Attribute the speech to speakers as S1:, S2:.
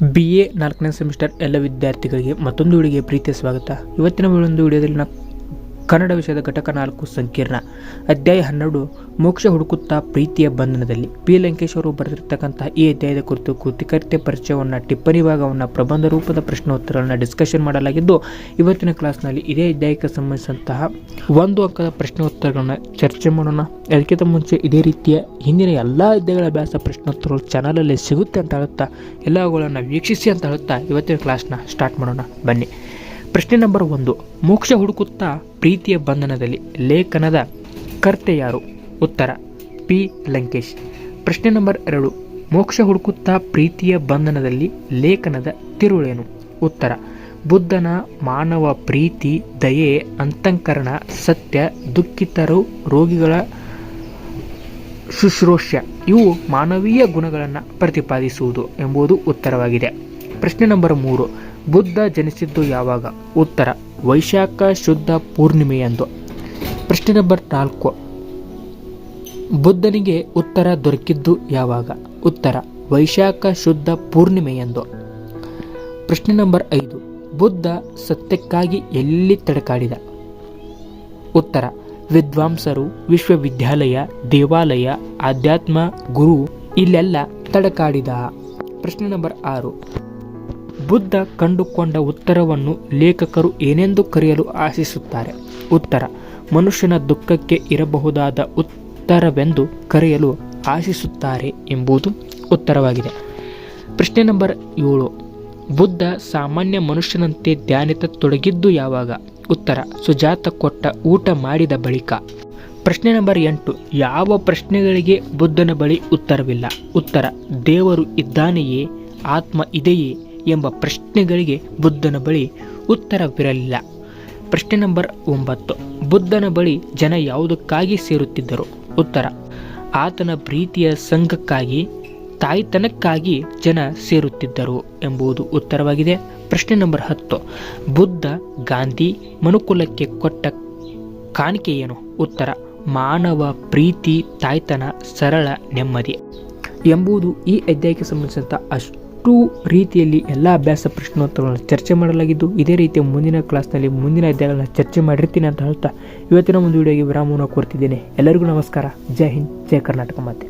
S1: BA 4ನೇ semester ಎಲ್ಲ ವಿದ್ಯಾರ್ಥಿಗಳಿಗೆ ಮತ್ತೊಂದು ವಿಡಿಯೋಗೆ ಪ್ರೀತಿಯ ಸ್ವಾಗತ. ಇವತ್ತಿನ ಒಂದು ವಿಡಿಯೋದಲ್ಲಿ ನಾವು ಕನ್ನಡ ವಿಷಯದ ಘಟಕ 4 ಸಂಕೀರ್ಣ ಅಧ್ಯಾಯ 12 ಮೋಕ್ಷ ಹುಡುಕುತ್ತಾ ಪ್ರೀತಿಯ ಬಂಧನದಲ್ಲಿ ಪಿ ಲಂಕೇಶ್ ಅವರು ಬರೆದಿರ್ತಕ್ಕಂತಹ ಈ ಅಧ್ಯಾಯದ ಕುರಿತು ಕೃತಿಕರ್ತೆ ಪರಿಚಯವನ್ನು, ಟಿಪ್ಪಣಿ ಭಾಗವನ್ನು, ಪ್ರಬಂಧ ರೂಪದ ಪ್ರಶ್ನೋತ್ತರಗಳನ್ನು ಡಿಸ್ಕಷನ್ ಮಾಡಲಾಗಿದ್ದು, ಇವತ್ತಿನ ಕ್ಲಾಸ್ನಲ್ಲಿ ಇದೇ ಅಧ್ಯಾಯಕ್ಕೆ ಸಂಬಂಧಿಸಿದಂತಹ 1 ಅಂಕದ ಪ್ರಶ್ನೋತ್ತರಗಳನ್ನು ಚರ್ಚೆ ಮಾಡೋಣ. ಅದಕ್ಕಿಂತ ಮುಂಚೆ ಇದೇ ರೀತಿಯ ಹಿಂದಿನ ಎಲ್ಲ ಅಧ್ಯಾಯಗಳ ಅಭ್ಯಾಸ ಪ್ರಶ್ನೋತ್ತರಗಳು ಚಾನಲಲ್ಲಿ ಸಿಗುತ್ತೆ ಅಂತ ಹೇಳುತ್ತಾ ಎಲ್ಲವುಗಳನ್ನು ವೀಕ್ಷಿಸಿ ಅಂತ ಹೇಳುತ್ತಾ ಇವತ್ತಿನ ಕ್ಲಾಸ್ನ ಸ್ಟಾರ್ಟ್ ಮಾಡೋಣ ಬನ್ನಿ. ಪ್ರಶ್ನೆ ನಂಬರ್ 1, ಮೋಕ್ಷ ಹುಡುಕುತ್ತಾ ಪ್ರೀತಿಯ ಬಂಧನದಲ್ಲಿ ಲೇಖನದ ಕರ್ತೆ ಯಾರು? ಉತ್ತರ ಪಿ ಲಂಕೇಶ್. ಪ್ರಶ್ನೆ ನಂಬರ್ 2, ಮೋಕ್ಷ ಹುಡುಕುತ್ತಾ ಪ್ರೀತಿಯ ಬಂಧನದಲ್ಲಿ ಲೇಖನದ ತಿರುಳೇನು? ಉತ್ತರ ಬುದ್ಧನ ಮಾನವ ಪ್ರೀತಿ, ದಯೆ, ಅಂತಃಕರಣ, ಸತ್ಯ, ದುಃಖಿತರು, ರೋಗಿಗಳ ಶುಶ್ರೂಷೆ ಇವು ಮಾನವೀಯ ಗುಣಗಳನ್ನು ಪ್ರತಿಪಾದಿಸುವುದು ಎಂಬುದು ಉತ್ತರವಾಗಿದೆ. ಪ್ರಶ್ನೆ ನಂಬರ್ 3, ಬುದ್ಧ ಜನಿಸಿದ್ದು ಯಾವಾಗ? ಉತ್ತರ ವೈಶಾಖ ಶುದ್ಧ ಪೂರ್ಣಿಮೆಯಂದು. ಪ್ರಶ್ನೆ ನಂಬರ್ 4, ಬುದ್ಧನಿಗೆ ಉತ್ತರ ದೊರಕಿದ್ದು ಯಾವಾಗ? ಉತ್ತರ ವೈಶಾಖ ಶುದ್ಧ ಪೂರ್ಣಿಮೆಯಂದು. ಪ್ರಶ್ನೆ ನಂಬರ್ 5, ಬುದ್ಧ ಸತ್ಯಕ್ಕಾಗಿ ಎಲ್ಲಿ ತಡಕಾಡಿದ? ಉತ್ತರ ವಿದ್ವಾಂಸರು, ವಿಶ್ವವಿದ್ಯಾಲಯ, ದೇವಾಲಯ, ಆಧ್ಯಾತ್ಮ ಗುರು ಇಲ್ಲೆಲ್ಲ ತಡಕಾಡಿದ. ಪ್ರಶ್ನೆ ನಂಬರ್ 6, ಬುದ್ಧ ಕಂಡುಕೊಂಡ ಉತ್ತರವನ್ನು ಲೇಖಕರು ಏನೆಂದು ಕರೆಯಲು ಆಶಿಸುತ್ತಾರೆ? ಉತ್ತರ ಮನುಷ್ಯನ ದುಃಖಕ್ಕೆ ಇರಬಹುದಾದ ಉತ್ತರವೆಂದು ಕರೆಯಲು ಆಶಿಸುತ್ತಾರೆ ಎಂಬುದು ಉತ್ತರವಾಗಿದೆ. ಪ್ರಶ್ನೆ ನಂಬರ್ 7, ಬುದ್ಧ ಸಾಮಾನ್ಯ ಮನುಷ್ಯನಂತೆ ಧ್ಯಾನಕ್ಕೆ ತೊಡಗಿದ್ದು ಯಾವಾಗ? ಉತ್ತರ ಸುಜಾತ ಕೊಟ್ಟ ಊಟ ಮಾಡಿದ ಬಳಿಕ. ಪ್ರಶ್ನೆ ನಂಬರ್ 8, ಯಾವ ಪ್ರಶ್ನೆಗಳಿಗೆ ಬುದ್ಧನ ಬಳಿ ಉತ್ತರವಿಲ್ಲ? ಉತ್ತರ ದೇವರು ಇದ್ದಾನೆಯೇ, ಆತ್ಮ ಇದೆಯೇ ಎಂಬ ಪ್ರಶ್ನೆಗಳಿಗೆ ಬುದ್ಧನ ಬಳಿ ಉತ್ತರವಿರಲಿಲ್ಲ. ಪ್ರಶ್ನೆ ನಂಬರ್ 9, ಬುದ್ಧನ ಬಳಿ ಜನ ಯಾವುದಕ್ಕಾಗಿ ಸೇರುತ್ತಿದ್ದರು? ಉತ್ತರ ಆತನ ಪ್ರೀತಿಯ ಸಂಘಕ್ಕಾಗಿ, ತಾಯ್ತನಕ್ಕಾಗಿ ಜನ ಸೇರುತ್ತಿದ್ದರು ಎಂಬುದು ಉತ್ತರವಾಗಿದೆ. ಪ್ರಶ್ನೆ ನಂಬರ್ 10, ಬುದ್ಧ ಗಾಂಧಿ ಮನುಕುಲಕ್ಕೆ ಕೊಟ್ಟ ಕಾಣಿಕೆ ಏನು? ಉತ್ತರ ಮಾನವ ಪ್ರೀತಿ, ತಾಯ್ತನ, ಸರಳ ನೆಮ್ಮದಿ ಎಂಬುದು ಈ ಅಧ್ಯಾಯಕ್ಕೆ ಸಂಬಂಧಿಸಿದಂಥ ಅಷ್ಟು ರೀತಿಯಲ್ಲಿ ಎಲ್ಲ ಅಭ್ಯಾಸ ಪ್ರಶ್ನೋತ್ತರಗಳನ್ನು ಚರ್ಚೆ ಮಾಡಲಾಗಿದ್ದು, ಇದೇ ರೀತಿಯ ಮುಂದಿನ ಕ್ಲಾಸ್ನಲ್ಲಿ ಮುಂದಿನ ಅಧ್ಯಾಯಗಳನ್ನ ಚರ್ಚೆ ಮಾಡಿರ್ತೀನಿ ಅಂತ ಹೇಳ್ತಾ ಇವತ್ತಿನ ಒಂದು ವಿಡಿಯೋಗೆ ವಿರಾಮವನ್ನು ಕೋರ್ತಿದ್ದೇನೆ. ಎಲ್ಲರಿಗೂ ನಮಸ್ಕಾರ. ಜೈ ಹಿಂದ್, ಜೈ ಕರ್ನಾಟಕ ಮಾತೆ.